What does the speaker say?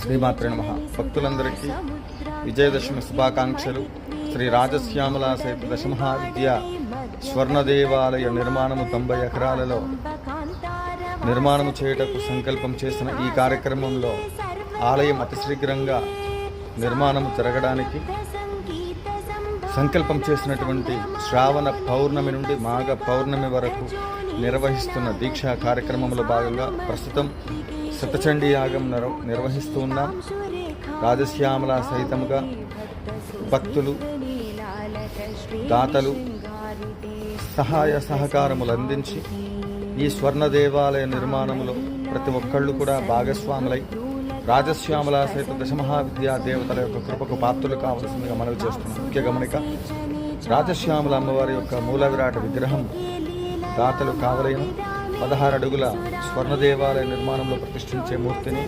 శ్రీమాత్రే నమః. భక్తులందరికీ విజయదశమి శుభాకాంక్షలు. శ్రీ రాజశ్యామల సహిత దశమహావిద్య స్వర్ణ దేవాలయ నిర్మాణము 90 ఎకరాలలో నిర్మాణము చేయుటకు సంకల్పం చేసిన ఈ కార్యక్రమంలో ఆలయం అతి శీఘ్రంగా నిర్మాణము జరగడానికి సంకల్పం చేసినటువంటి శ్రావణ పౌర్ణమి నుండి మాఘ పౌర్ణమి వరకు నిర్వహిస్తున్న దీక్షా కార్యక్రమంలో భాగంగా ప్రస్తుతం శతచండీ యాగం నిర్వహిస్తూ ఉన్నాం. రాజశ్యామల సహితముగా భక్తులు, దాతలు సహాయ సహకారములు అందించి ఈ స్వర్ణ దేవాలయ నిర్మాణంలో ప్రతి ఒక్కళ్ళు కూడా భాగస్వాములై రాజశ్యామల సహిత దశమహావిద్యా దేవతల యొక్క కృపకు పాత్రలు కావలసిందిగా మనవి చేస్తున్నాం. ముఖ్య గమనిక, రాజశ్యామల అమ్మవారి యొక్క మూల విరాట విగ్రహం దాతలు కావలైన 16 అడుగుల స్వర్ణ దేవాలయ నిర్మాణంలో ప్రతిష్ఠించే మూర్తిని